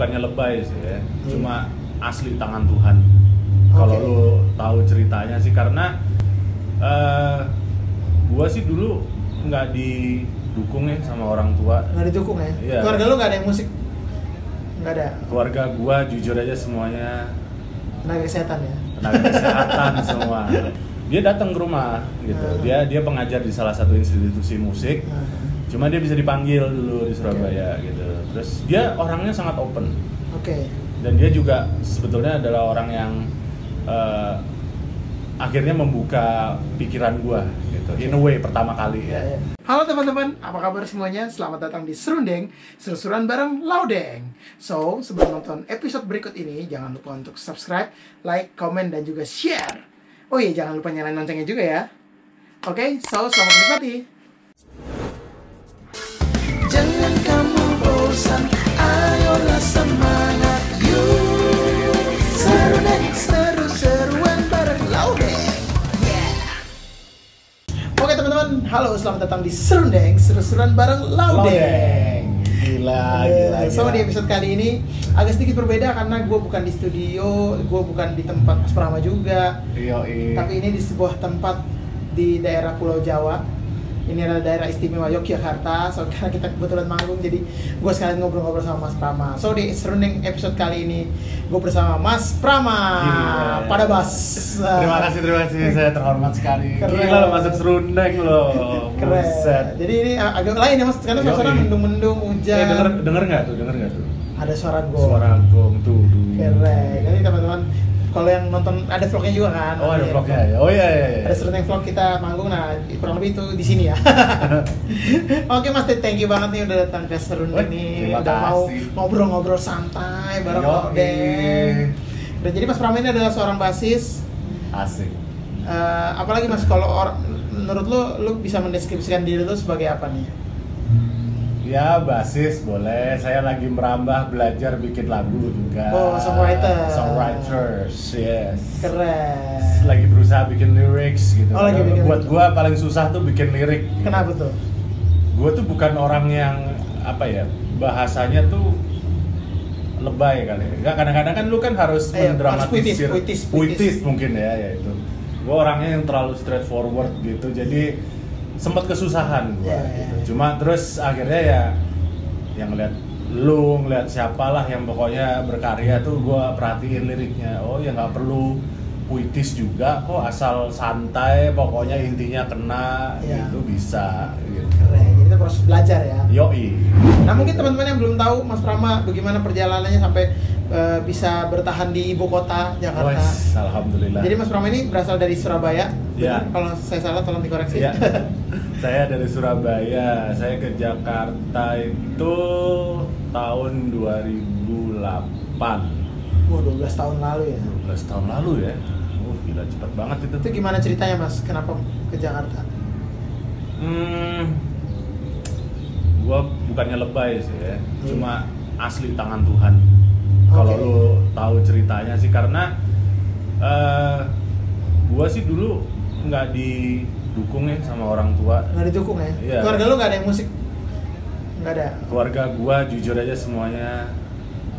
bukannya lebay sih ya, cuma asli tangan Tuhan. Kalau lu tahu ceritanya sih, karena gua sih dulu nggak didukung ya sama orang tua. Nggak didukung ya? Iya. Keluarga lu nggak ada yang musik? Nggak ada? Keluarga gua jujur aja semuanya Tenaga kesehatan ya? tenaga kesehatan semua. Dia datang ke rumah gitu. Dia pengajar di salah satu institusi musik. Cuma dia bisa dipanggil dulu di Surabaya gitu. Terus dia orangnya sangat open. Dan dia juga sebetulnya adalah orang yang akhirnya membuka pikiran gua gitu. In a way pertama kali ya. Halo teman-teman, apa kabar semuanya? Selamat datang di Serundeng, seru-seruan bareng Laudeng. So, sebelum nonton episode berikut ini, jangan lupa untuk subscribe, like, komen, dan juga share. Oh iya, jangan lupa nyalain loncengnya juga ya. Oke, so selamat menikmati. Jangan kamu bosan, ayolah semangat, yuk. Serundeng, seru-seruan bareng Laudeng. Oke teman-teman, halo, selamat datang di Serundeng, seru-seruan bareng Laudeng. Gila. So di episode kali ini agak sedikit berbeda karena gue bukan di studio, gue bukan di tempat Mas Prama juga. Tapi ini di sebuah tempat di daerah Pulau Jawa. Ini adalah daerah istimewa Yogyakarta. So karena kita kebetulan manggung, jadi gue sekalian ngobrol-ngobrol sama Mas Prama. So di Serundeng episode kali ini gue bersama Mas Prama pada bass. Terima kasih, saya terhormat sekali. Keren. Gila lo masuk Serundeng lo. Keren. Buset. Jadi ini agak lain ya Mas, karena suasana mendung-mendung, hujan. Denger nggak tuh? Ada suara gong. Suara gong tuh. Keren. Jadi teman-teman, kalau yang nonton ada vlognya juga kan? Oh ada vlognya ya. Oh iya. Ada Serundeng vlog kita manggung, nah kurang lebih itu di sini ya. Oke Mas, thank you banget nih udah datang ke Serundeng nih. Udah mau ngobrol-ngobrol santai bareng Laudeng. Dan jadi Mas Prama ini adalah seorang basis. Asik. Apalagi Mas, kalau menurut lu bisa mendeskripsikan diri lu sebagai apa nih? Ya basis boleh, saya lagi merambah belajar bikin lagu juga. Oh, Songwriters, yes. Keren. Lagi berusaha bikin lyrics gitu. Oh, lagi bikin buat gua paling susah tuh bikin lirik. Kenapa tuh? Gua tuh bukan orang yang apa ya, bahasanya tuh lebay kali. Enggak, kadang-kadang kan lu kan harus mendramatisir, puitis mungkin ya itu. Gua orangnya yang terlalu straightforward gitu, jadi sempat kesusahan gua gitu. Cuma terus akhirnya ya yang ngeliat siapalah yang pokoknya berkarya tuh gua perhatiin liriknya. Oh ya nggak perlu puitis juga kok, asal santai pokoknya intinya kena gitu bisa gitu. Keren. Jadi itu proses belajar ya. Yoi. Nah mungkin teman-teman yang belum tahu Mas Prama bagaimana perjalanannya sampai bisa bertahan di ibu kota Jakarta. Alhamdulillah. Jadi Mas Prama ini berasal dari Surabaya. Ya. Kalau saya salah tolong dikoreksi. Ya. Saya dari Surabaya. Saya ke Jakarta itu tahun 2008. Wah, 12 tahun lalu ya. 12 tahun lalu ya. Gila cepet banget itu. Itu gimana ceritanya Mas? Kenapa ke Jakarta? Gua bukannya lebay sih ya. Cuma asli tangan Tuhan. Kalau lu tahu ceritanya sih, karena gua sih dulu nggak didukung ya sama orang tua. Nggak didukung ya? Iya. Keluarga lu nggak ada yang musik? Nggak ada? Keluarga gua jujur aja semuanya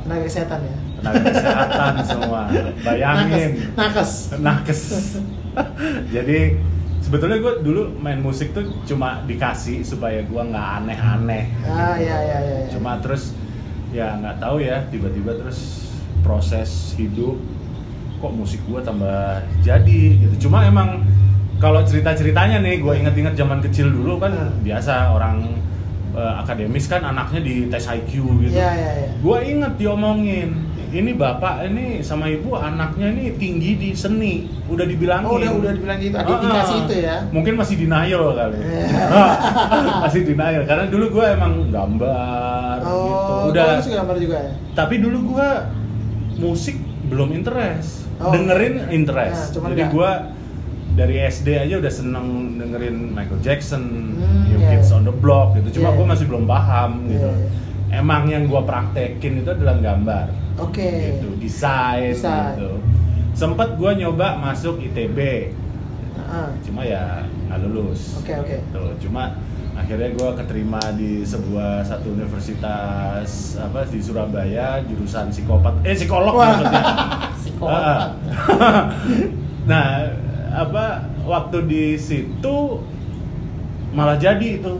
tenaga kesehatan ya? Tenaga kesehatan semua. Bayangin. Nakes. Jadi sebetulnya gue dulu main musik tuh cuma dikasih supaya gue nggak aneh-aneh. Iya. Cuma terus ya nggak tahu ya, tiba-tiba terus proses hidup kok musik gue tambah jadi gitu. Cuma emang kalau cerita-ceritanya nih, gue inget-inget zaman kecil dulu kan biasa orang akademis kan anaknya di tes IQ gitu. Iya. Gue inget diomongin, ini bapak ini sama ibu anaknya ini tinggi di seni, udah dibilangin. Oh udah dibilang gitu, ada indikasi itu ya? Mungkin masih denial kali. Masih denial, karena dulu gue emang gambar gitu. Udah. Lu suka gambar juga ya? Tapi dulu gue musik belum interest, dengerin interest. Jadi gue dari SD aja udah seneng dengerin Michael Jackson, New Kids on the Block gitu. Cuma gue masih belum paham gitu. Emang yang gue praktekin itu adalah gambar. Gitu, desain gitu. Sempet gue nyoba masuk ITB. Cuma ya nggak lulus. Gitu. Cuma akhirnya gue keterima di satu universitas di Surabaya, jurusan psikolog maksudnya. Psikopat. Nah, waktu di situ malah jadi itu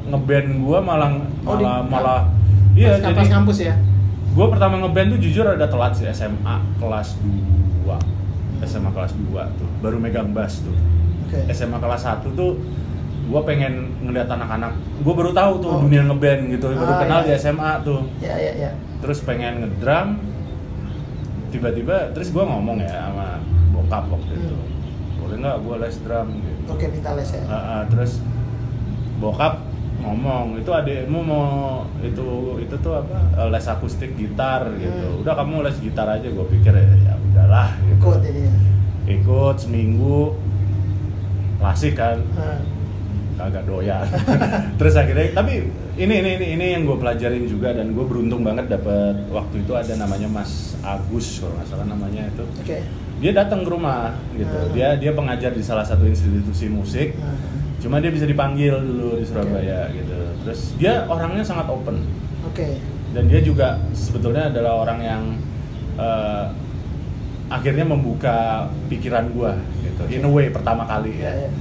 ngeband gue malah iya, jadi kampus ya. Gue pertama ngeband tuh jujur ada telat sih, SMA kelas 2 tuh baru megang bass tuh. SMA kelas 1 tuh gue pengen ngeliat anak-anak, gue baru tahu tuh dunia ngeband gitu, baru kenal di SMA tuh. Iya. Terus pengen ngedrum, tiba-tiba terus gue ngomong ya sama bokap waktu itu, boleh nggak gue les drum gitu. Minta les ya. Terus bokap ngomong, itu adekmu mau itu tuh les akustik gitar gitu. Udah kamu les gitar aja. Gue pikir ya udahlah gitu. Ikut seminggu klasik kan. Kagak doyan. Terus akhirnya, tapi ini yang gue pelajarin juga, dan gue beruntung banget dapet waktu itu ada namanya Mas Agus kalau nggak salah namanya itu. Dia datang ke rumah gitu. Dia pengajar di salah satu institusi musik. Cuma dia bisa dipanggil dulu di Surabaya gitu. Terus dia orangnya sangat open. Dan dia juga sebetulnya adalah orang yang akhirnya membuka pikiran gua gitu. In a way pertama kali ya.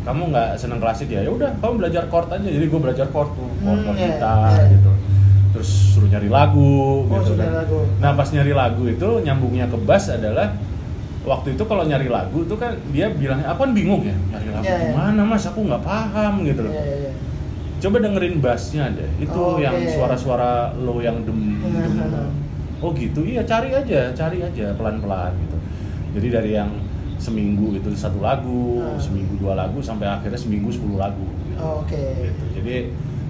Kamu nggak seneng klasik ya? Ya udah, kamu belajar chord aja. Jadi gua belajar chord gitar gitu. Terus suruh nyari lagu gitu kan. Nah, pas nyari lagu itu nyambungnya ke bass adalah waktu itu kalau nyari lagu tuh kan dia bilangnya, aku kan bingung ya nyari lagu gimana mas, aku nggak paham gitu loh. Coba dengerin bassnya deh, itu yang suara-suara low yang dem. Oh gitu, iya cari aja pelan-pelan gitu. Jadi dari yang seminggu itu 1 lagu, seminggu 2 lagu, sampai akhirnya seminggu 10 lagu gitu. Gitu. Jadi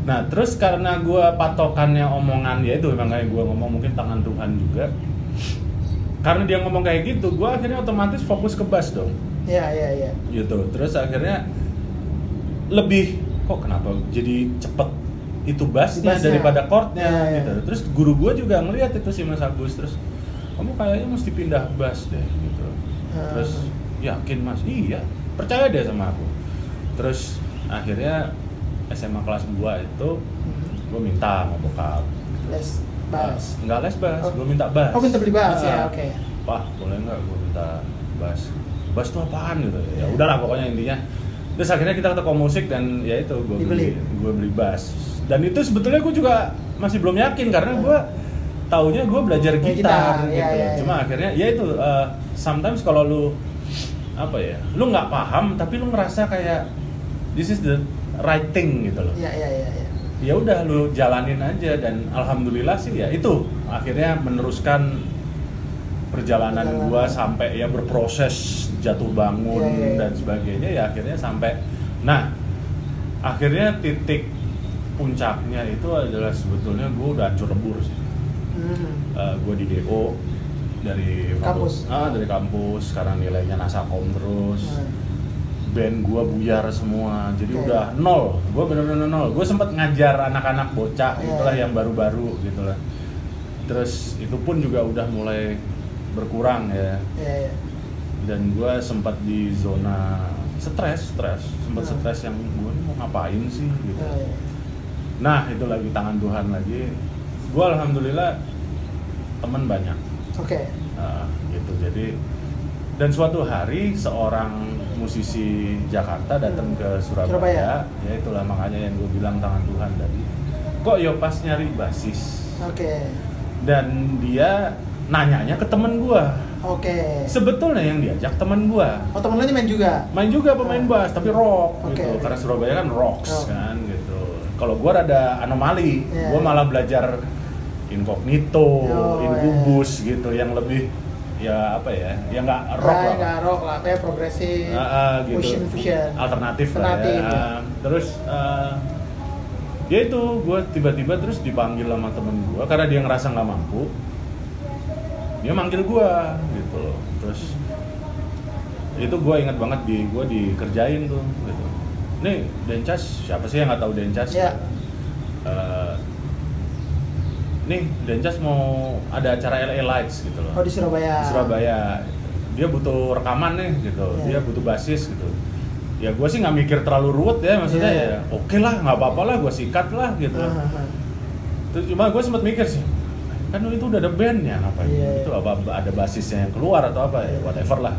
nah terus karena gue patokannya omongan, ya itu memang kayak gue ngomong mungkin tangan Tuhan juga. Karena dia ngomong kayak gitu, gue akhirnya otomatis fokus ke bass dong. Iya. Gitu. Terus akhirnya lebih, kok kenapa jadi cepet itu bassnya daripada chordnya gitu. Terus guru gue juga ngeliat itu si Mas Agus, terus kamu kayaknya mesti pindah bass deh gitu. Terus yakin mas? Iya, percaya deh sama aku. Terus akhirnya SMA kelas 2 itu gue minta sama bokap les bass. Enggak les bass, gue minta bass. Minta beli bass ya, Pak, boleh nggak gue minta bass? Bass tuh apaan gitu? Ya udahlah pokoknya intinya. Terus akhirnya kita ke toko musik dan ya itu gue beli bass. Dan itu sebetulnya gue juga masih belum yakin karena gue taunya gue belajar gitar gitu. Cuma akhirnya ya itu sometimes kalau lu lu nggak paham tapi lu ngerasa kayak this is the right thing gitu loh. Ya udah lu jalanin aja, dan alhamdulillah sih ya itu akhirnya meneruskan perjalanan gua sampai ya berproses jatuh bangun dan sebagainya, ya akhirnya sampai akhirnya titik puncaknya itu adalah sebetulnya gua udah hancur lebur sih. Gua di DO dari kampus. Dari kampus, sekarang nilainya nasakom terus. Band gue buyar semua, jadi udah nol. Gue bener-bener nol. Gue sempet ngajar anak-anak bocah, itulah yang baru-baru gitulah. Terus itu pun juga udah mulai berkurang ya. Dan gue sempat di zona stres, stres yang gue mau ngapain sih gitu. Nah itu lagi tangan Tuhan lagi. Gue alhamdulillah teman banyak. Gitu. Jadi dan suatu hari seorang musisi Jakarta datang ke Surabaya. Ya itulah makanya yang gue bilang tangan Tuhan tadi. Kok Yopas nyari basis? Dan dia nanyanya ke temen gue. Sebetulnya yang diajak temen gue. Temen lo ini main juga? Main juga pemain bass, tapi rock gitu. Karena Surabaya kan rocks kan gitu. Kalau gue rada anomali, gue malah belajar incognito, incubus gitu, yang lebih ya yang nggak rock lah, kayak progresif, gitu. Fusion, alternatif lah ya. Terus ya itu gue tiba-tiba terus dipanggil sama temen gue karena dia ngerasa nggak mampu, dia manggil gue gitu loh. Terus itu gue inget banget gue dikerjain tuh gitu. Nih Dencas, siapa sih yang nggak tahu Dencas? Nih Dencas mau ada acara LA Lights gitu loh. Di Surabaya. Dia butuh rekaman nih gitu. Dia butuh basis gitu. ya gue sih nggak mikir terlalu ruwet ya, maksudnya ya oke lah, nggak apa-apa lah, gue sikat lah gitu. Terus cuma gue sempat mikir sih, kan itu udah ada bandnya, ngapain itu apa ada basisnya yang keluar atau apa ya, whatever lah.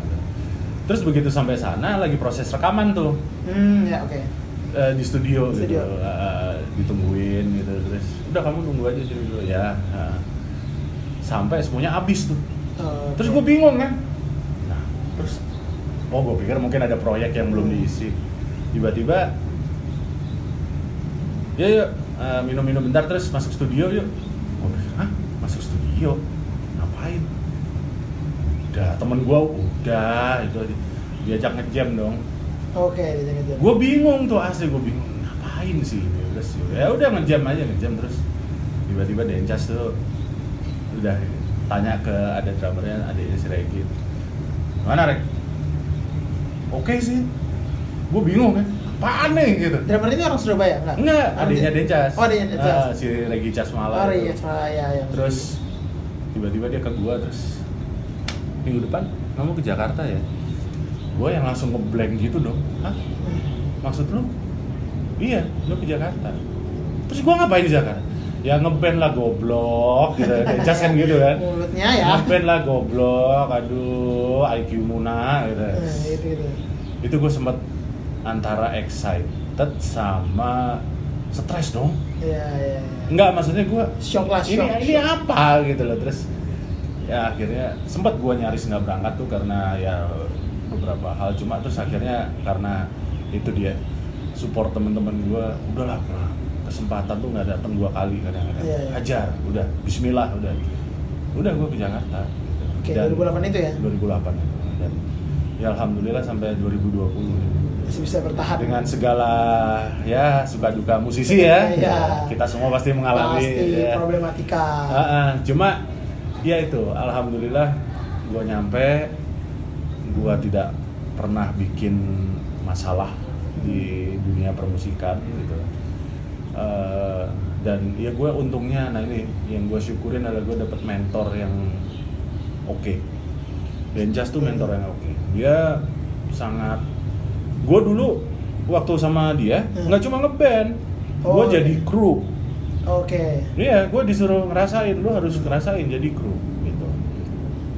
Terus begitu sampai sana lagi proses rekaman tuh, di studio gitu, ditungguin gitu, terus udah kamu tunggu aja sini dulu ya, sampai semuanya habis tuh. Terus gue bingung kan, nah terus gue pikir mungkin ada proyek yang belum diisi, tiba-tiba ya minum-minum bentar terus masuk studio yuk. Gue pikir, hah? Masuk studio? Ngapain? Udah, temen gue udah itu diajak ngejam dong. Diajak ngejam. Gue bingung tuh asli, gue bingung ngapain sih? Terus ya udah ngejam terus tiba-tiba Dencas tuh udah tanya ke ada drummernya, adiknya si Regi. Mana Reg? Oke sih. Gue bingung kan. Apaan nih gitu. Drummer ini orang Surabaya enggak? Enggak, adiknya Dencas. Adiknya Dencas. Si Regi Casmala. Regi Casmala ya. Terus tiba-tiba dia ke gua terus minggu depan kamu ke Jakarta ya? Gua yang langsung ngeblank gitu dong. Hah? Maksud lu? Iya, lu ke Jakarta. Terus gua ngapain di Jakarta? Ya ngeband lah goblok gitu. Dencas kan gitu kan. Mulutnya ya. Ngeband lah goblok. Aduh, IQ Muna gitu. Itu gua sempet antara excited sama stres dong. Iya. Enggak, maksudnya gue shock. Ini apa gitu loh. Terus ya akhirnya sempat gue nyaris nggak berangkat tuh karena ya beberapa hal, cuma terus akhirnya karena itu dia support temen-temen gue, udahlah kesempatan tuh nggak datang 2 kali kadang-kadang. Hajar, udah Bismillah, udah gue ke Jakarta gitu. Oke, 2008 itu ya? 2008 itu. Dan ya alhamdulillah sampai 2020 masih bisa bertahan dengan segala ya suka duka musisi ya. Kita semua pasti mengalami problematika. Cuma ya itu alhamdulillah gue nyampe, gue tidak pernah bikin masalah di dunia permusikan gitu. Dan ya gue untungnya, nah ini yang gue syukurin adalah gue dapet mentor yang oke. Dencas tuh mentor yang oke. Dia sangat, gue dulu waktu sama dia nggak cuma ngeband, gue jadi kru. Iya, gue disuruh ngerasain, lu harus ngerasain jadi kru gitu.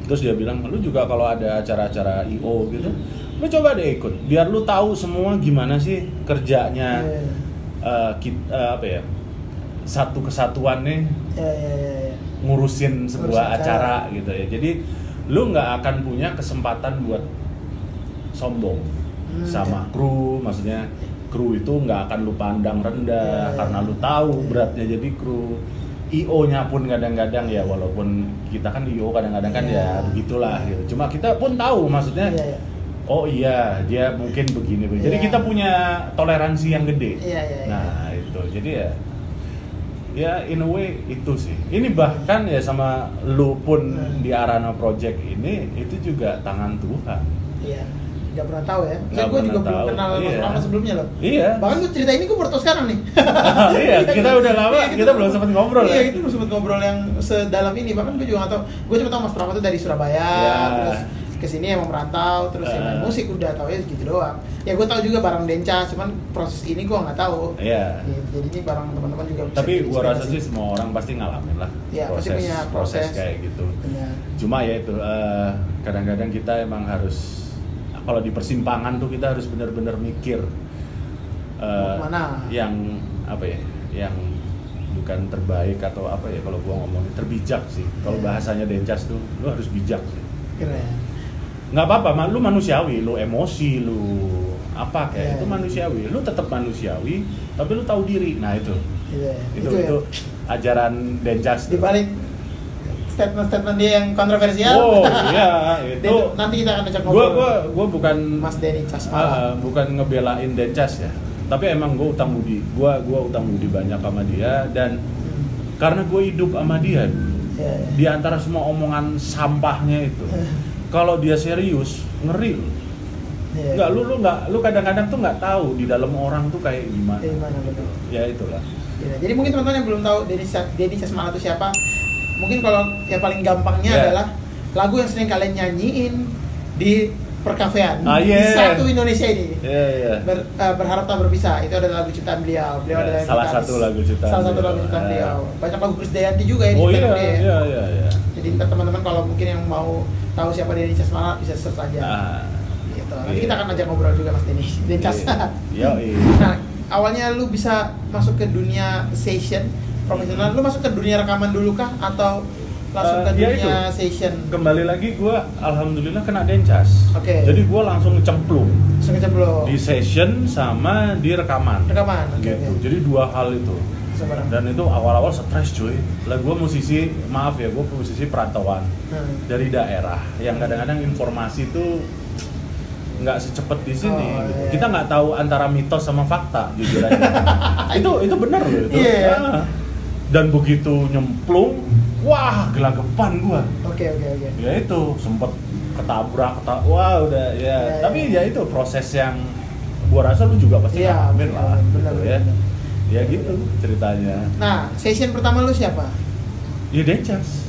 Terus dia bilang, lu juga kalau ada acara-acara I.O. gitu, lu coba deh ikut, biar lu tahu semua gimana sih kerjanya. Apa ya, satu kesatuan nih ngurusin sebuah acara gitu ya. Jadi lu nggak akan punya kesempatan buat sombong sama kru, maksudnya kru itu nggak akan lu pandang rendah karena lu tahu beratnya jadi kru. I.O.nya pun kadang-kadang ya, walaupun kita kan I.O. kadang-kadang kan ya begitulah gitu. Cuma kita pun tahu maksudnya oh iya dia mungkin begini. Jadi kita punya toleransi yang gede. Nah itu jadi ya in a way itu sih. Ini bahkan ya sama lu pun di Arana Project ini itu juga tangan Tuhan. Iya. Gak pernah tahu ya. Gue juga belum kenal Mas Rama sebelumnya loh. Iya. Bahkan gue cerita ini gue baru tahu sekarang nih. Iya, kita udah lama, kita belum sempat ngobrol. Iya, itu belum sempat ngobrol yang sedalam ini. Bahkan gue juga nggak tahu. Gue cuma tahu Mas Rama itu dari Surabaya, terus kesini emang merantau, terus main musik udah tahu ya gitu doang. Ya gue tahu juga barang Dencas, cuman proses ini gue nggak tahu. Iya. Jadi ini barang teman-teman juga. Tapi gue rasa sih semua orang pasti ngalamin lah. Iya, pasti punya proses kayak gitu. Benar. Cuma ya itu kadang-kadang kita emang harus, kalau di persimpangan tuh kita harus benar-benar mikir mana yang apa ya, yang bukan terbaik atau apa ya, kalau gua ngomongin terbijak sih. Kalau bahasanya Dencas tuh lu harus bijak sih. Keren. Nggak apa-apa, lu manusiawi, lu emosi, lu apa kayak itu manusiawi. Lu tetap manusiawi, tapi lu tahu diri. Nah itu. Itu ajaran Dencas. Di balik statement dia yang kontroversial. Oh iya, itu. Nanti kita akan ajak ngobrol. Gua bukan Mas Denny Casmala. Bukan ngebelain Dencas ya. Tapi emang gue utang budi. Gua utang budi banyak sama dia, dan karena gue hidup sama dia di antara semua omongan sampahnya itu. Kalau dia serius, ngeri lu. Enggak, lu kadang-kadang tuh nggak tahu di dalam orang tuh kayak gimana. Betul. Ya itulah. Ya, jadi mungkin teman-teman yang belum tahu Denny Casmala itu siapa, mungkin kalau yang paling gampangnya adalah lagu yang sering kalian nyanyiin di perkafean di satu Indonesia ini. Yeah. Berharap tak berpisah. Itu adalah lagu ciptaan beliau. Beliau adalah salah satu lagu ciptaan beliau. Banyak lagu Krisdayanti juga ya di Iya. Jadi ntar teman-teman kalau mungkin yang mau tahu siapa Denny Casmara bisa search aja. Gitu. Nanti kita akan ajak ngobrol juga Mas Denny Cas. Nah, awalnya lu bisa masuk ke dunia session profesional. Lu masuk ke dunia rekaman dulu kah atau langsung ke dunia session? Kembali lagi gue alhamdulillah kena Dencas. Jadi gue langsung cemplung di session sama di rekaman gitu. Jadi dua hal itu. Dan itu awal-awal stres cuy. Lah gue musisi, maaf ya, gue musisi perantauan dari daerah yang kadang-kadang informasi itu nggak secepat di sini. Kita nggak tahu antara mitos sama fakta jujur aja. itu benar loh itu. Dan begitu nyemplung, wah gelagapan gua. Oke. Ya itu sempet ketabrak, wah udah ya. Tapi ya itu proses yang gua rasa lu juga pasti ngalamin lah. Benar ya. Ya gitu ceritanya. Nah, session pertama lu siapa? Ya Dencas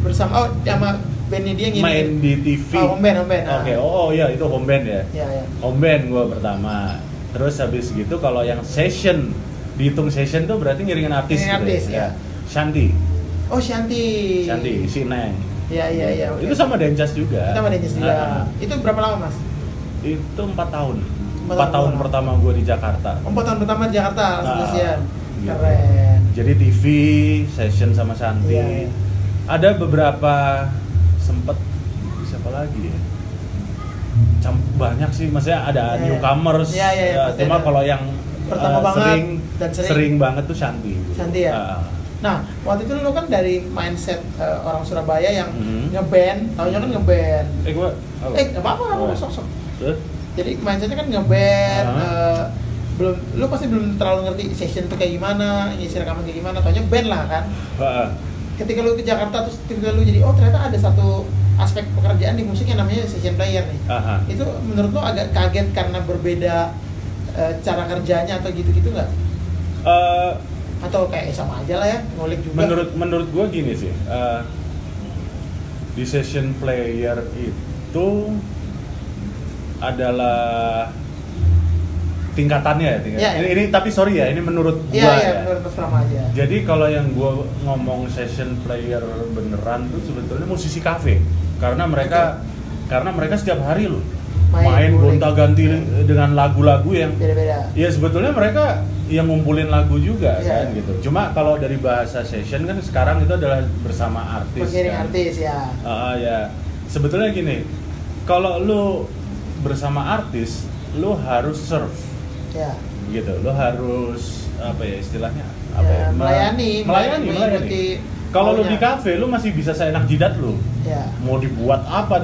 bersama sama bandnya dia gini. Main di TV. Home band. Oke. Iya itu home band ya. Iya. Home band gua pertama. Terus habis gitu kalau yang session, dihitung session tuh berarti ngiringin artis ya. Shanti. Oh, Shanti, si Neng. Iya. Okay. Itu sama Dencas juga. Itu berapa lama, Mas? Itu 4 tahun. 4 tahun pertama gue di Jakarta. 4 tahun pertama di Jakarta langsung gitu. Keren. Jadi TV, session sama Shanti. Iya. Ada beberapa sempet siapa lagi ya? Banyak sih, maksudnya ada newcomers. Iya. Cuma kalau yang pertama sering banget tuh Shanti ya. Nah, waktu itu lu kan dari mindset orang Surabaya yang ngeband, taunya kan ngeband. Nggak apa-apa, sok. Jadi mindsetnya kan ngeband, lu pasti belum terlalu ngerti session tuh kayak gimana, ngisi rekaman kayak gimana, taunya band lah kan. Ketika lu ke Jakarta terus tiba-tiba lu jadi, oh ternyata ada satu aspek pekerjaan di musik yang namanya session player nih. Itu menurut lu agak kaget karena berbeda cara kerjanya atau gitu-gitu nggak? Atau kayak sama aja lah ya, ngulik juga. Menurut gue gini sih, di session player itu adalah tingkatannya ya. Ini tapi sorry ya, ini menurut gue ya. Menurut Mas Rama aja. Jadi kalau yang gue ngomong session player beneran tuh sebetulnya musisi kafe, karena mereka setiap hari loh main gonta-ganti dengan lagu-lagu yang beda-beda. Ya sebetulnya mereka yang ngumpulin lagu juga kan gitu. Cuma kalau dari bahasa session kan sekarang itu adalah bersama artis. Mengiring artis ya. Ya. Sebetulnya gini, kalau lu bersama artis, lu harus serve. Ya. Gitu. Lu harus apa ya istilahnya? Melayani. Kalau lu di kafe, lu masih bisa seenak jidat lu. Ya. Mau dibuat apa.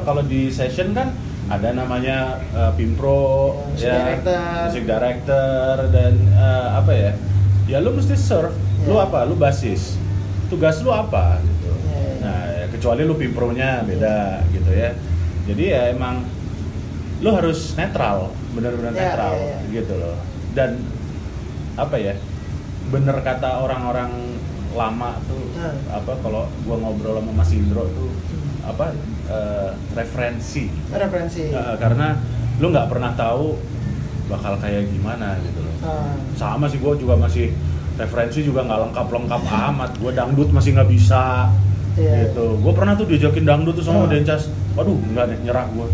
Kalau di session kan ada namanya Pimpro, music director dan apa ya? Ya lu mesti serve. Lu apa? Lu basis. Tugas lu apa gitu. Nah, kecuali lu Pimpronya beda gitu ya. Jadi ya emang lu harus netral, benar-benar netral gitu loh. Dan apa ya? Bener kata orang-orang lama tuh kalau gua ngobrol sama Mas Indro tuh referensi karena lu nggak pernah tahu bakal kayak gimana gitu loh. Sama sih gue juga masih referensi juga nggak lengkap amat. Gue dangdut masih nggak bisa gitu. Gue pernah tuh diajakin dangdut tuh sama Dencas, waduh nggak deh, nyerah gue.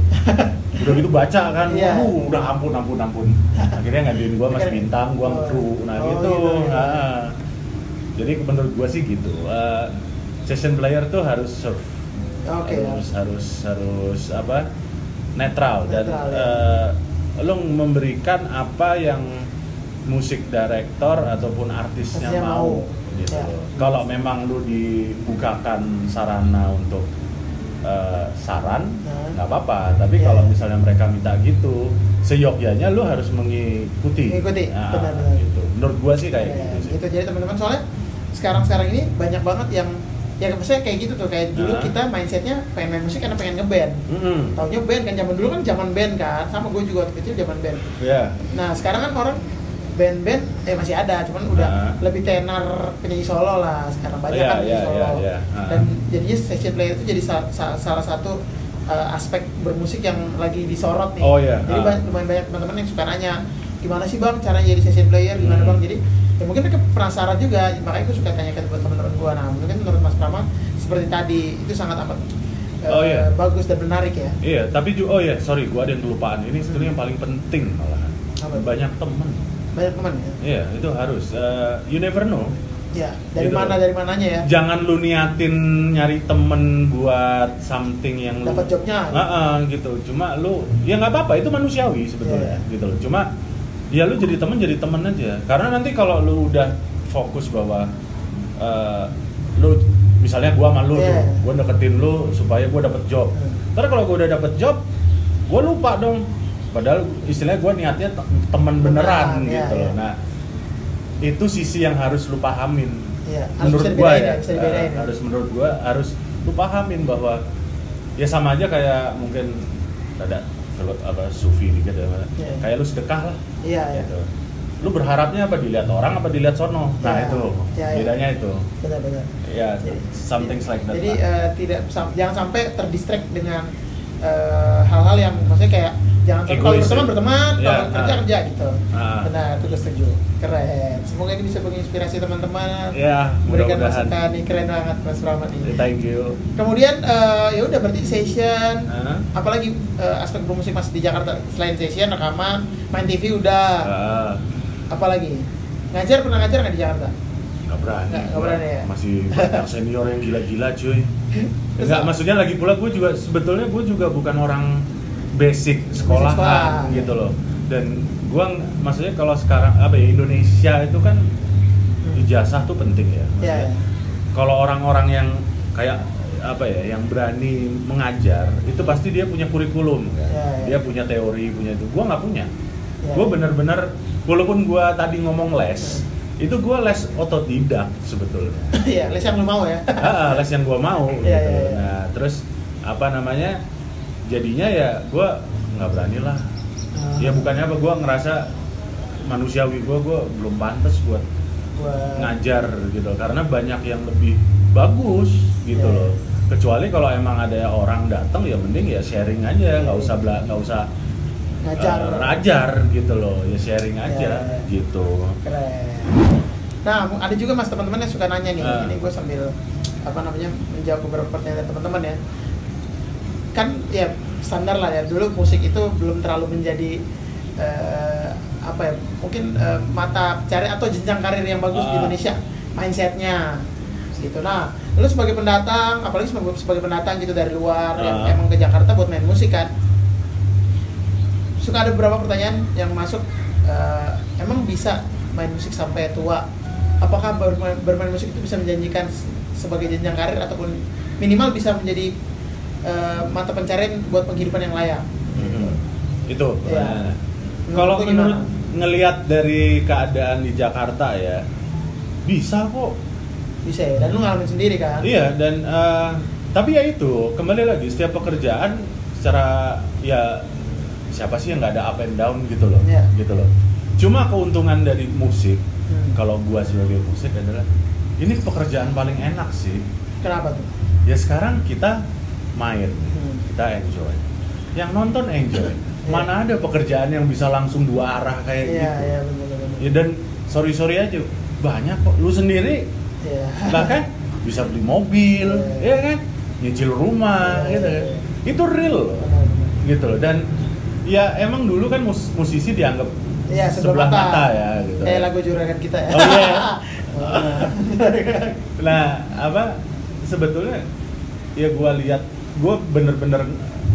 Udah gitu baca kan, udah ampun. Akhirnya ngaduin gue Mas Bintang, gue kru, gitu. Jadi menurut gue sih gitu. Session player tuh harus serve. Harus netral dan lo memberikan apa yang musik director ataupun artisnya mau gitu. Kalau memang lu dibukakan sarana untuk saran nggak apa-apa, tapi kalau misalnya mereka minta gitu, seyogyanya lu harus mengikuti. Benar. Gitu. Menurut gua sih kayak gitu sih. Itu jadi teman-teman, soalnya sekarang ini banyak banget yang maksudnya kayak gitu tuh, kayak dulu kita mindsetnya pengen main musik karena pengen ngeband. Taunya band kan, zaman dulu kan zaman band kan, sama gue juga waktu kecil zaman band. Nah sekarang kan orang band-band masih ada, cuman udah lebih tenar penyanyi solo lah sekarang, banyak kan penyanyi solo. Dan jadinya session player itu jadi salah satu aspek bermusik yang lagi disorot nih. Jadi lumayan banyak teman-teman yang suka nanya, gimana sih bang cara jadi session player, gimana bang? Jadi ya mungkin mereka penasaran juga, makanya gue suka tanya ke teman-teman gue. Nah mungkin menurut Mas Prama seperti tadi itu sangat amat bagus dan menarik ya. Iya, tapi sorry, gue ada yang kelupaan. Ini sebenarnya yang paling penting malahan. Banyak teman. Banyak teman ya. Iya, itu harus. You never know. Ya, dari mananya ya. Jangan lu niatin nyari temen buat something yang dapat jobnya. Gitu. Cuma lu ya nggak apa-apa, itu manusiawi sebetulnya, gitu loh. Cuma ya lu jadi temen aja. Karena nanti kalau lu udah fokus bahwa lu misalnya gua sama lu tuh, gua deketin lu supaya gua dapet job. Karena kalau gua udah dapet job, gua lupa dong. Padahal istilahnya gua niatnya temen beneran gitu loh. Nah, itu sisi yang harus lu pahamin. Menurut gua menurut gua harus lu pahamin bahwa ya sama aja kayak mungkin ada sufi dikit ya. Kayak lu sedekah lah. Gitu. Lu berharapnya apa, dilihat orang apa dilihat sono? Nah itu bedanya itu. Benar-benar. Ya, something like that. Jadi jangan sampai terdistract dengan hal-hal yang maksudnya kayak jangan kalau berteman, kalau kerja gitu. Benar, itu setuju. Keren. Semoga ini bisa menginspirasi teman-teman. Memberikan masukan nih, keren banget Mas Prama nih. Thank you. Kemudian ya udah berarti session. Apalagi aspek bermusik masih di Jakarta selain session, rekaman, main TV udah. Apalagi pernah ngajar nggak di Jakarta? Nggak berani ya. Masih banyak senior yang gila-gila cuy. Enggak, maksudnya lagi pula gue juga bukan orang basic sekolahan gitu loh. Dan gue maksudnya kalau sekarang Indonesia itu kan ijazah tuh penting ya. Kalau orang-orang yang kayak yang berani mengajar itu pasti dia punya kurikulum kan. Dia punya teori, punya itu. Gue nggak punya. Gue bener-bener walaupun gue tadi ngomong les, itu gue les otodidak sebetulnya. Les yang lu mau ya? Les yang gue mau. Gitu. Nah terus jadinya ya gue nggak berani lah. Ya bukannya gue ngerasa manusiawi gue belum pantas buat ngajar gitu, karena banyak yang lebih bagus gitu loh. Kecuali kalau emang ada orang datang ya mending ya sharing aja, nggak usah ngajar gitu loh, ya sharing aja gitu. Keren. Nah, ada juga mas teman-teman yang suka nanya nih, ini gue sambil menjawab beberapa pertanyaan teman-teman ya. Kan ya standar lah ya, dulu musik itu belum terlalu menjadi mungkin mata pencarian atau jenjang karir yang bagus di Indonesia, mindsetnya gitu. Nah, lu sebagai pendatang, apalagi sebagai pendatang gitu dari luar yang emang ke Jakarta buat main musik kan, suka ada beberapa pertanyaan yang masuk, emang bisa main musik sampai tua? Apakah bermain musik itu bisa menjanjikan sebagai jenjang karir ataupun minimal bisa menjadi mata pencarian buat penghidupan yang layak? Itu. Ya. Kalau menurut ngelihat dari keadaan di Jakarta ya, bisa kok. Bisa ya, dan lu ngalamin sendiri kan? Iya, dan tapi ya itu kembali lagi, setiap pekerjaan secara ya siapa sih yang nggak ada up and down gitu loh, gitu loh. Cuma keuntungan dari musik, kalau gua sebagai musik adalah ini pekerjaan paling enak sih. Kenapa tuh? Ya sekarang kita main, kita enjoy, yang nonton enjoy. Mana ada pekerjaan yang bisa langsung dua arah kayak gitu? Iya, benar. Ya dan sorry aja, banyak kok. Lu sendiri bahkan bisa beli mobil, ya kan, nyicil rumah, gitu kan. Itu real, gitu loh. Dan ya emang dulu kan musisi dianggap sebelah mata ya gitu. Kayak lagu juragan kita ya. Oh iya. Nah, sebetulnya ya gue bener-bener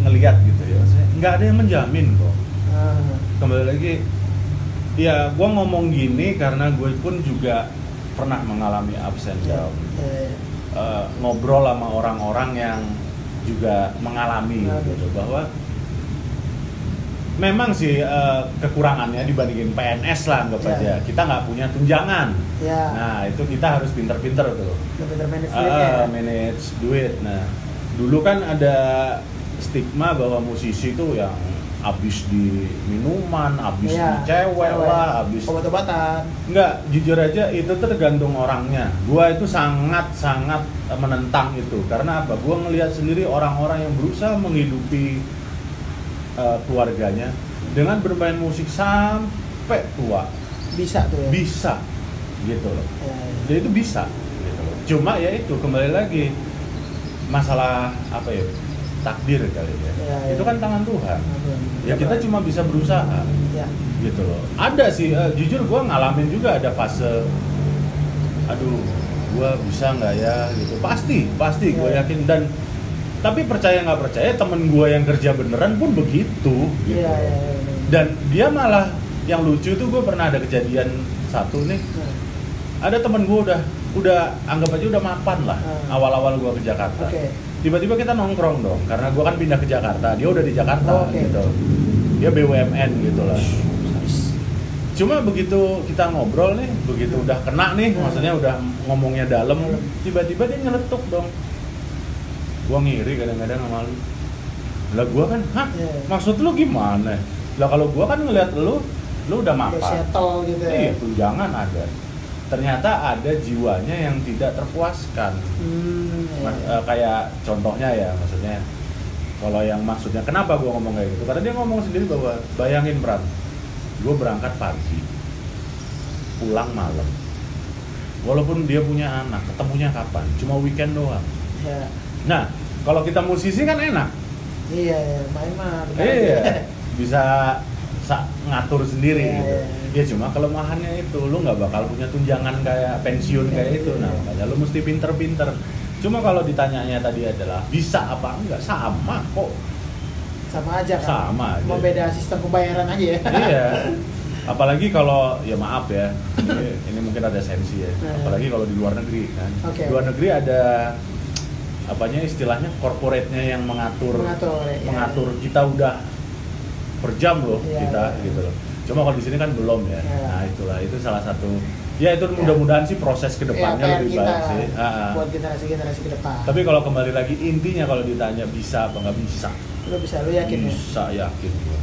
ngelihat gitu ya. Maksudnya nggak ada yang menjamin kok. Kembali lagi, ya gue ngomong gini karena gue pun juga pernah mengalami ups and down. Ngobrol sama orang-orang yang juga mengalami gitu, bahwa memang sih kekurangannya dibandingin PNS lah anggap aja. Kita nggak punya tunjangan. Nah itu kita harus pinter-pinter tuh. Pinter manage duit. Nah dulu kan ada stigma bahwa musisi itu yang abis di minuman, abis di cewek lah, abis obat-obatan. Enggak, jujur aja itu tergantung orangnya. Gua itu sangat menentang itu. Karena apa? Gua ngelihat sendiri orang-orang yang berusaha menghidupi keluarganya dengan bermain musik sampai tua. Bisa tuh ya? Bisa, gitu loh. Jadi itu bisa, gitu loh. Cuma ya itu kembali lagi masalah apa ya? Takdir kali ya. Itu kan tangan Tuhan. Ya kita cuma bisa berusaha. Gitu loh. Ada sih, jujur gue ngalamin juga ada fase aduh, gue bisa nggak ya gitu. Pasti gue yakin. Dan tapi percaya nggak percaya, temen gue yang kerja beneran pun begitu gitu. Dan dia malah yang lucu tuh, gue pernah ada kejadian satu nih. Ada temen gue udah anggap aja udah mapan lah awal-awal gue ke Jakarta. Tiba-tiba kita nongkrong dong, karena gue kan pindah ke Jakarta, dia udah di Jakarta gitu. Dia BUMN gitu lah. Cuma begitu kita ngobrol nih, begitu udah kena nih, maksudnya udah ngomongnya dalam, tiba-tiba dia nyeletuk dong. Gue ngiri kadang-kadang sama lu. Lah gue kan, maksud lu gimana? Lah kalau gue kan ngeliat lu udah mapan. Settle gitu ya. Iya, tunjangan ada. Ternyata ada jiwanya yang tidak terpuaskan. Kayak contohnya ya, maksudnya kalau yang maksudnya kenapa gue ngomong kayak gitu, karena dia ngomong sendiri bahwa bayangin Pram, gue berangkat pagi pulang malam, walaupun dia punya anak, ketemunya kapan, cuma weekend doang. Nah kalau kita musisi kan enak, main mah bisa ngatur sendiri gitu. Ya cuma kelemahannya itu lu nggak bakal punya tunjangan kayak pensiun kayak itu. Nah makanya lu mesti pinter-pinter. Cuma kalau ditanyanya tadi adalah bisa apa enggak, sama kok. Sama aja kan. Sama aja. Mau beda sistem pembayaran aja ya. Iya. Apalagi kalau ya maaf ya. Ini mungkin ada sensi ya. Apalagi kalau di luar negeri kan. Di luar negeri ada apanya istilahnya corporate-nya yang mengatur kita udah per jam loh kita gitu loh. Cuma kalau di sini kan belum ya. Nah itulah, itu salah satu. Ya itu mudah-mudahan sih proses kedepannya lebih baik sih. Buat generasi ke depan. Tapi kalau kembali lagi intinya kalau ditanya bisa apa nggak bisa. Lu yakin bisa, ya? Yakin gue.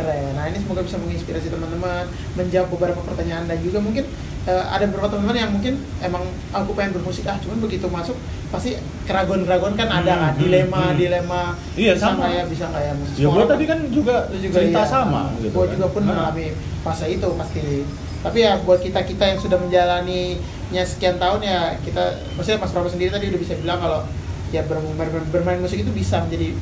Keren. Nah ini semoga bisa menginspirasi teman-teman, menjawab beberapa pertanyaan, dan juga mungkin ada beberapa teman-teman yang mungkin emang aku pengen bermusik cuman begitu masuk pasti keraguan-keraguan kan ada dilema iya, sama bisa nggak ya ya gue tadi kan juga cerita sama gitu gue juga pun mengalami fase itu pasti. Tapi ya buat kita yang sudah menjalaninya sekian tahun ya, kita maksudnya Mas Prabu sendiri tadi udah bisa bilang kalau ya bermain musik itu bisa menjadi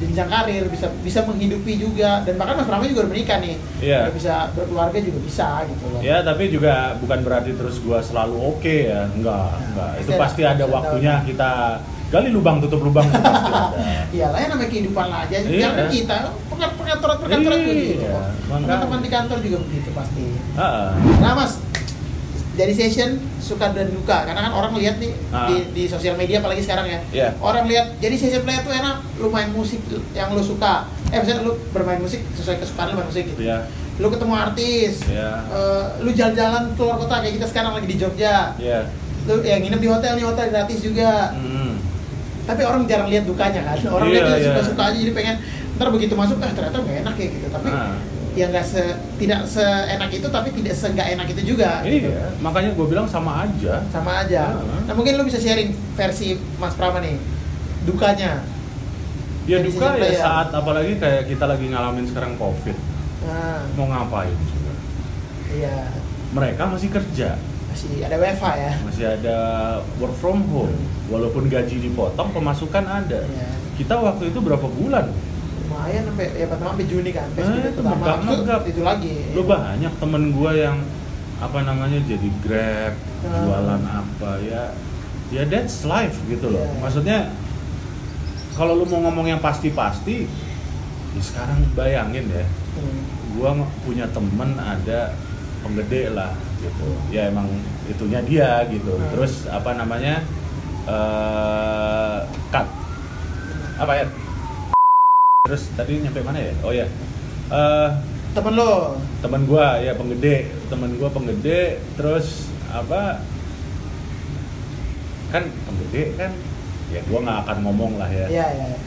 jenjang karir, bisa menghidupi juga, dan bahkan Mas Prabu juga udah menikah nih, udah bisa berkeluarga juga bisa gitu loh. Ya tapi juga bukan berarti terus gua selalu oke ya, enggak. Itu pasti ada waktunya kita gali lubang tutup lubang itu pasti ada. Iyalah ya namanya kehidupan lah aja. Jangan kita perkantoran begitu. Teman-teman di kantor juga begitu pasti. Nah Mas, dari session suka dan duka, karena kan orang lihat nih di sosial media apalagi sekarang ya. Orang lihat jadi session player tuh enak, lu main musik yang lu suka. Misalnya lu bermain musik sesuai kesukaan lu main musik gitu. Lu ketemu artis. Lu jalan-jalan keluar kota kayak kita sekarang lagi di Jogja. Lu yang nginep di hotel gratis juga. Tapi orang jarang lihat dukanya kan. Orang lihat suka-suka aja, jadi pengen ntar begitu masuk ternyata nggak enak kayak gitu. Tapi ya tidak seenak itu, tapi tidak se-nggak enak itu juga. Gitu. Makanya gue bilang sama aja. Nah mungkin lu bisa sharing versi Mas Prama nih, dukanya. Ya duka ya saat apalagi kayak kita lagi ngalamin sekarang COVID. Mau ngapain juga? Iya. Mereka masih kerja. Masih ada WFH ya. Masih ada work from home. Walaupun gaji dipotong, pemasukan ada. Kita waktu itu berapa bulan? Lumayan sampai Juni kan. Itu megap. Itu lagi. Lu banyak temen gue yang jadi Grab, jualan apa ya that's life gitu loh. Maksudnya kalau lu mau ngomong yang pasti-pasti, ya sekarang bayangin ya, gue punya temen ada penggede lah gitu, ya emang itunya dia gitu. Terus cut apa ya? Terus tadi nyampe mana ya? Oh ya, temen gue ya penggede, terus kan penggede kan, ya gue nggak akan ngomong lah ya. Iya.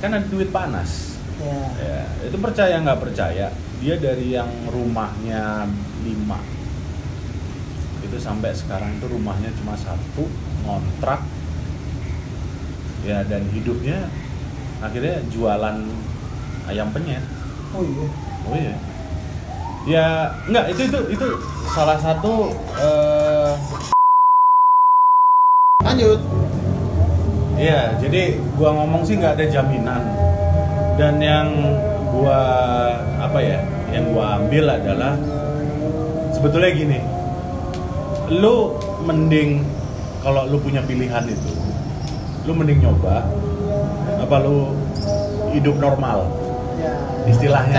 Kan ada duit panas. Ya. Itu percaya nggak percaya, dia dari yang rumahnya 5 itu sampai sekarang itu rumahnya cuma 1, ngontrak ya, dan hidupnya akhirnya jualan ayam penyet. Oh iya ya, enggak, itu salah satu lanjut. Iya, jadi gua ngomong sih nggak ada jaminan, dan yang gua ambil adalah sebetulnya gini, lu mending kalau lu punya pilihan itu, lu mending nyoba apa lu hidup normal, ya, istilahnya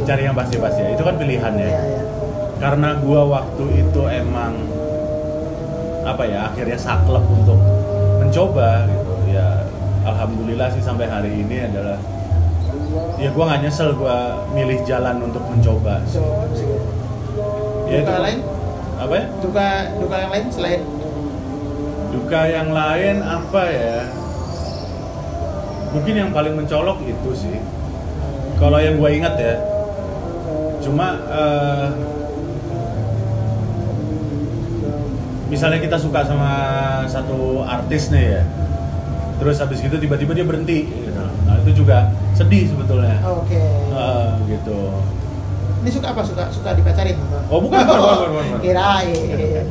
cari yang pasti ya, itu kan pilihannya. Ya. Karena gua waktu itu emang akhirnya saklek untuk mencoba gitu ya, alhamdulillah sih sampai hari ini adalah ya gue nggak nyesel gue milih jalan untuk mencoba. Ya, duka lain? Apa ya? Duka yang lain selain? Duka yang lain apa ya? Mungkin yang paling mencolok itu sih. Kalau yang gue ingat ya, cuma misalnya kita suka sama satu artis nih ya, terus habis gitu tiba-tiba dia berhenti gitu. Nah itu juga sedih sebetulnya. Oke. Gitu. Ini suka apa? Suka dipacarin? Oh bukan. Kirain.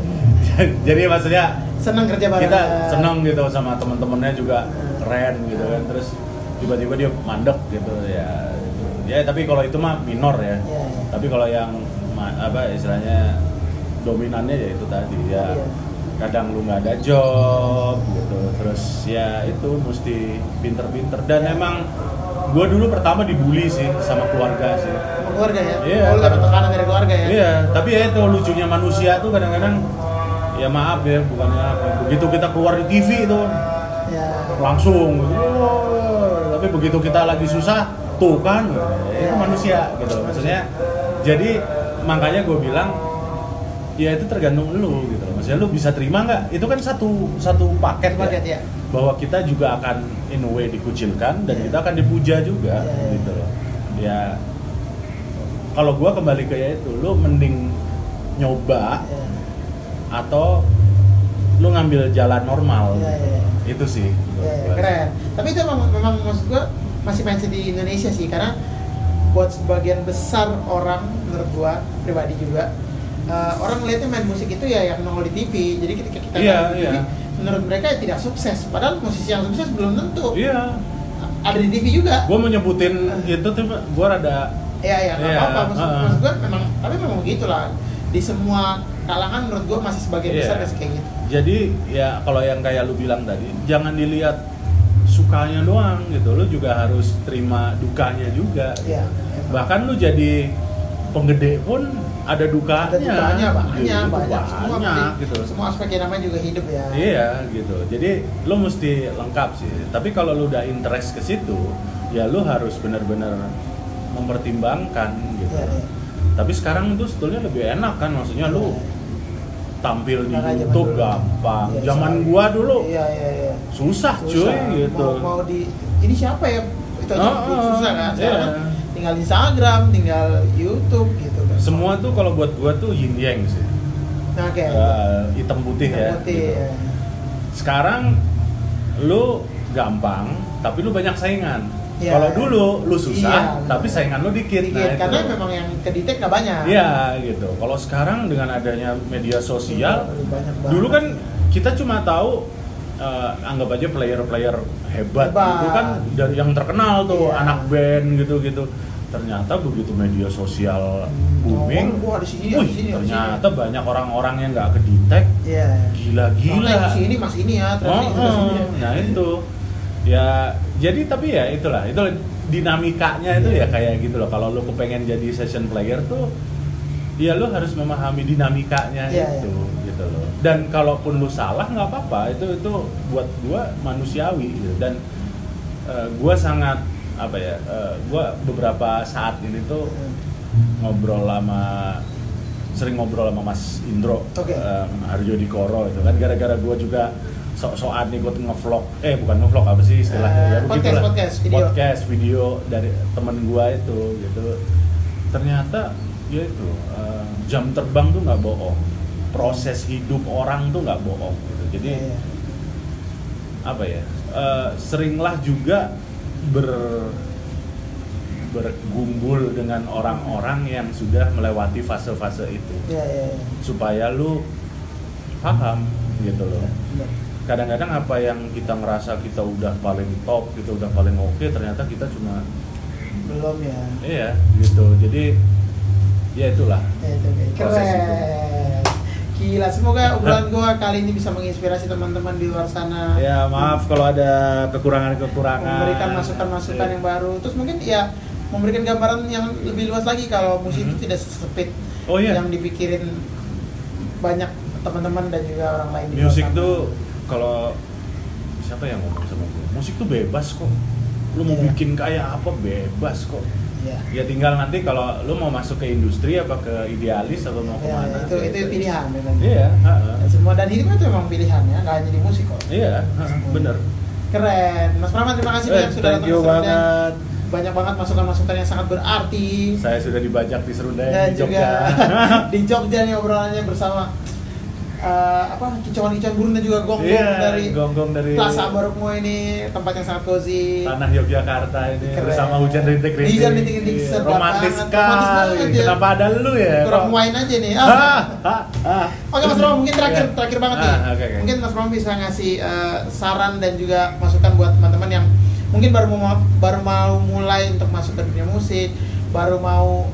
Jadi maksudnya senang kerja bareng. Kita senang gitu sama teman-temannya juga keren gitu kan, terus tiba-tiba dia mandek gitu ya. Ya tapi kalau itu mah minor ya. Tapi kalau yang istilahnya dominannya ya itu tadi ya. Kadang lu nggak ada job gitu, terus ya itu mesti pinter-pinter, dan emang gue dulu pertama dibully sih sama keluarga sih. Sama keluarga ya? Iya. Oh, lu dapat tekanan dari keluarga ya? Iya, tapi ya itu lucunya manusia tuh kadang-kadang ya maaf ya, bukannya apa, begitu kita keluar di TV itu ya langsung gitu. Tapi begitu kita lagi susah tuh kan itu manusia gitu maksudnya. Jadi makanya gue bilang ya itu tergantung lu gitu loh. Maksudnya lu bisa terima nggak? Itu kan satu paket ya. Bahwa kita juga akan in a way dikucilkan dan kita akan dipuja juga gitu loh. Ya kalau gua kembali ke ya itu, lu mending nyoba atau lu ngambil jalan normal. Itu sih. Keren. Tapi itu memang maksud gua masih mindset di Indonesia sih, karena buat sebagian besar orang menurut gua pribadi juga orang melihatnya main musik itu ya yang nongol di TV. Jadi ketika kita main di TV, menurut mereka ya tidak sukses. Padahal musisi yang sukses belum tentu. Iya. Ada di TV juga. Gue mau nyebutin itu tuh, gue rada. Iya, nggak apa-apa. Maksud gue memang begitulah. Di semua kalangan menurut gue masih sebagian besar kayak gitu. Jadi ya kalau yang kayak lu bilang tadi, jangan dilihat sukanya doang gitu. Lu juga harus terima dukanya juga. Iya. Bahkan lu jadi penggede pun ada dukanya banyak gitu. Semua aspek yang namanya juga hidup ya. Iya gitu. Jadi lu mesti lengkap sih. Tapi kalau lu udah interest ke situ, ya lu harus benar-benar mempertimbangkan gitu. Iya. Tapi sekarang itu sebetulnya lebih enak kan, maksudnya lu tampil di YouTube gampang. Zaman gua dulu susah cuy gitu. Mau di ini siapa ya? Itu aja susah kan. Sekarang tinggal Instagram, tinggal YouTube gitu. Semua tuh kalau buat gua tuh yin yang sih. Oke. Hitam putih ya. Gitu. Sekarang lu gampang, tapi lu banyak saingan. Ya. Kalau dulu lu susah, tapi saingan lu dikit. Nah, karena memang yang kedetek nggak banyak. Iya gitu. Kalau sekarang dengan adanya media sosial, dulu kan kita cuma tahu anggap aja player-player hebat itu kan dari yang terkenal tuh, anak band gitu-gitu. Ternyata begitu media sosial booming, ternyata banyak orang-orang yang nggak kedetek, gila-gila. Ini mas ini ya, nah itu, ya jadi tapi ya itulah, itu dinamikanya itu ya kayak gitu loh. Kalau lo kepengen jadi session player tuh, ya lo harus memahami dinamikanya itu, gitu loh. Dan kalaupun lo salah nggak apa-apa, itu buat gua manusiawi gitu. Dan gua sangat gua beberapa saat ini tuh sering ngobrol sama Mas Indro, Harjo Dikoro itu kan, gara-gara gua juga sok-sokan ikut ngevlog, bukan ngevlog apa sih istilahnya, podcast video dari temen gua itu gitu. Ternyata ya itu jam terbang tuh nggak bohong, proses hidup orang tuh nggak bohong gitu. Jadi apa ya, seringlah juga bergumpul dengan orang-orang yang sudah melewati fase-fase itu, supaya lu paham gitu loh. Kadang-kadang apa yang kita ngerasa kita udah paling top, kita udah paling oke, ternyata kita cuma belum ya. Iya gitu. Jadi ya itulah. Keren. Gila, semoga obrolan gua kali ini bisa menginspirasi teman-teman di luar sana. Ya maaf kalau ada kekurangan-kekurangan. Memberikan masukan-masukan yang baru. Terus mungkin ya memberikan gambaran yang lebih luas lagi kalau musik itu tidak sesempit yang dipikirin banyak teman-teman dan juga orang lain di luar sana. Musik tuh kalau siapa yang ngomong sama gue, musik tuh bebas kok. Lu mau bikin kayak apa bebas kok. Ya tinggal nanti kalau lu mau masuk ke industri apa ke idealis atau mau kemana. Itu pilihan memang. Iya. Semua dan hidup itu memang pilihan ya, nggak hanya di musik kok. Iya, bener. Keren, Mas Praman, terima kasih banyak sudah datang ke banget. Banyak banget masukan-masukan yang sangat berarti. Saya sudah dibajak di Serundeng dan di Jogja. Juga di Jogja nih obrolannya bersama kicauan-kicauan burung dan juga gonggong dari Plaza Barukmo ini, tempat yang sangat cozy. Tanah Yogyakarta ini. Keren. Bersama hujan rintik-rintik. Hujan rintik-rintik romantis sekali. Kenapa ada lu ya? Kurang wine aja nih. Oke Mas Romo, mungkin terakhir banget nih. Okay. Mungkin Mas Romo bisa ngasih saran dan juga masukan buat teman-teman yang mungkin baru mau mulai untuk masuk ke dunia musik, baru mau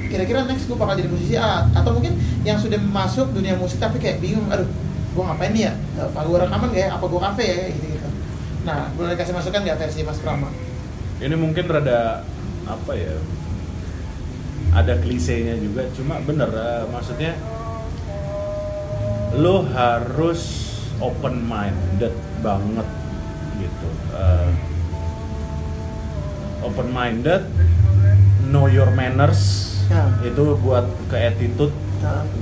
kira-kira next gue bakal jadi musisi atau mungkin yang sudah masuk dunia musik tapi kayak bingung, aduh gue ngapain nih ya, apa gue rekaman gak ya, apa gue kafe ya, gitu. Nah, boleh kasih masukan gak versi Mas Prama? Ini mungkin rada apa ya, ada klisenya juga, cuma bener, maksudnya lo harus open minded banget gitu, open minded, know your manners. Itu buat ke attitude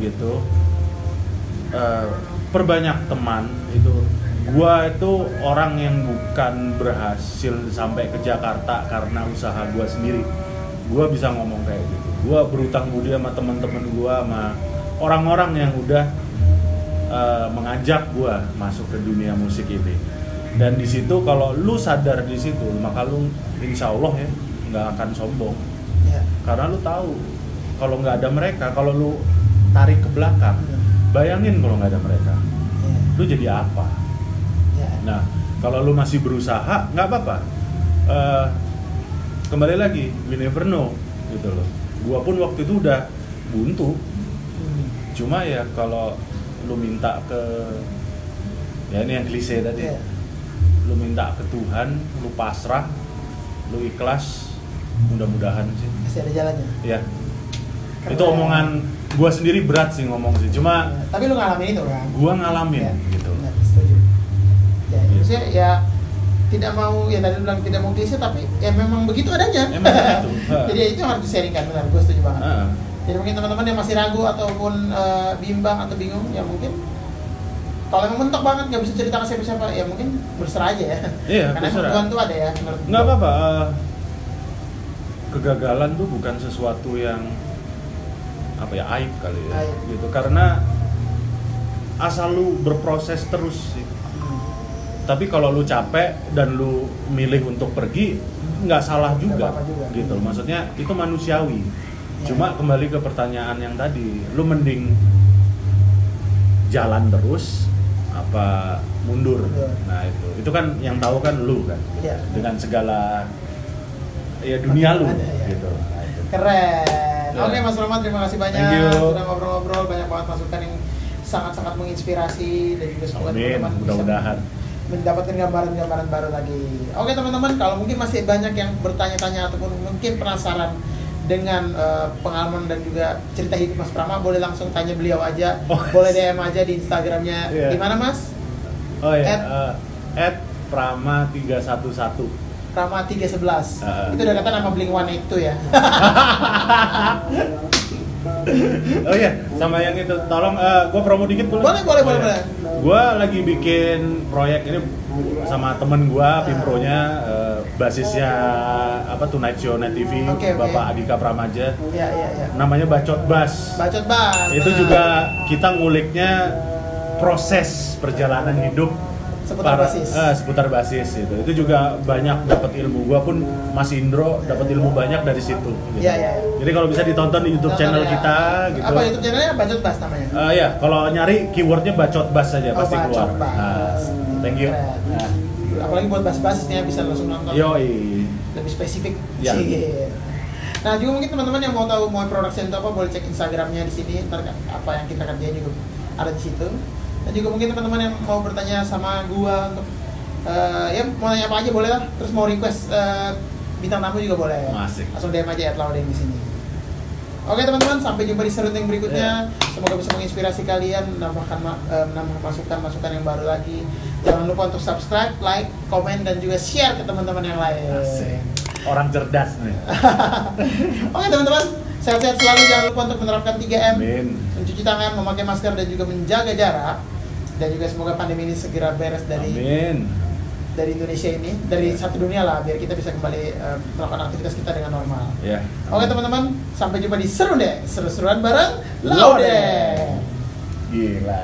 gitu. Perbanyak teman itu. Gua itu orang yang bukan berhasil sampai ke Jakarta karena usaha gua sendiri. Gua bisa ngomong kayak gitu. Gua berutang budi sama teman-teman gua, sama orang-orang yang udah mengajak gua masuk ke dunia musik ini. Dan di situ kalau lu sadar di situ, maka lu insya Allah ya nggak akan sombong. Karena lu tahu kalau nggak ada mereka, kalau lu tarik ke belakang, bayangin kalau nggak ada mereka, lu jadi apa? Nah, kalau lu masih berusaha, nggak apa-apa. Kembali lagi, we never know, gitu loh. Gua pun waktu itu udah buntu. Cuma ya kalau lu minta ke, ya ini yang klise tadi, lu minta ke Tuhan, lu pasrah, lu ikhlas. Mudah-mudahan sih masih ada jalannya. Iya. Itu omongan gua sendiri berat sih ngomong sih. Cuma tapi lu ngalamin itu kan? Gua ngalamin gitu. Benar, setuju. Ya, maksudnya ya tidak mau, ya tadi bilang tidak mau klise, tapi ya memang begitu adanya. Emang begitu. Jadi itu harus di-sharingkan, benar. Gua setuju banget. Jadi mungkin teman-teman yang masih ragu ataupun bimbang atau bingung, ya mungkin kalau emang mentok banget nggak bisa cerita ke siapa-siapa, ya mungkin berserah aja ya. Iya, karena berserah. Tuhan tuh ada ya. Nggak apa-apa. Kegagalan tuh bukan sesuatu yang apa ya, aib kali ya, gitu. Karena asal lu berproses terus sih. Tapi kalau lu capek dan lu milih untuk pergi, nggak salah juga, gitu. Maksudnya itu manusiawi. Cuma kembali ke pertanyaan yang tadi, lu mending jalan terus apa mundur. Nah itu kan yang tahu kan lu kan, dengan segala ya dunia lu gitu. Keren. Oke Mas Roman, terima kasih banyak sudah ngobrol-ngobrol, banyak banget masukan yang sangat-sangat menginspirasi dan juga semoga teman-teman mudah-mudahan mendapatkan gambaran-gambaran baru lagi. Oke teman-teman, kalau mungkin masih banyak yang bertanya-tanya ataupun mungkin penasaran dengan pengalaman dan juga cerita hidup Mas Prama, boleh langsung tanya beliau aja. Boleh DM aja di Instagramnya. Di mana Mas? @prama311. Prama 311. Itu udah kata nama Blink-182 ya. Oh iya, sama yang itu, tolong gue promo dikit boleh? Boleh. Gue lagi bikin proyek ini sama temen gue, Pimpronya, basisnya Tonight Show Net TV, Bapak Adhika Pramaja. Iya. Namanya Bacot Bas. Itu juga kita nguliknya proses perjalanan hidup seputar basis itu juga banyak dapat ilmu. Gua pun Mas Indro dapat ilmu banyak dari situ gitu. Iya. Jadi kalau bisa ditonton di YouTube channel kita gitu. Apa YouTube channelnya? Bacot Bas namanya? Iya, kalau nyari keywordnya Bacot Bas saja pasti keluar. Thank you. Apalagi buat bas-basisnya bisa langsung nonton. Yoi. Lebih spesifik. Ya. Nah, juga mungkin teman-teman yang mau tahu mau production itu apa, boleh cek Instagramnya di sini. Ntar apa yang kita kerjain juga ada di situ. Dan juga mungkin teman-teman yang mau bertanya sama gua untuk mau nanya apa aja boleh lah. Terus mau request bintang tamu juga boleh. Asik. Langsung DM aja @laudeng di sini. Oke teman-teman, sampai jumpa di serunding berikutnya. Semoga bisa menginspirasi kalian, menambah masukan-masukan yang baru lagi. Jangan lupa untuk subscribe, like, komen, dan juga share ke teman-teman yang lain. Asik. Orang cerdas nih. Oke teman-teman, sehat-sehat selalu. Jangan lupa untuk menerapkan 3M. Amin. Mencuci tangan, memakai masker, dan juga menjaga jarak. Dan juga semoga pandemi ini segera beres dari Indonesia ini, dari satu dunia lah, biar kita bisa kembali melakukan aktivitas kita dengan normal. Ya. Oke teman-teman, sampai jumpa di Serundeng, seru-seruan bareng Laudeng. Gila.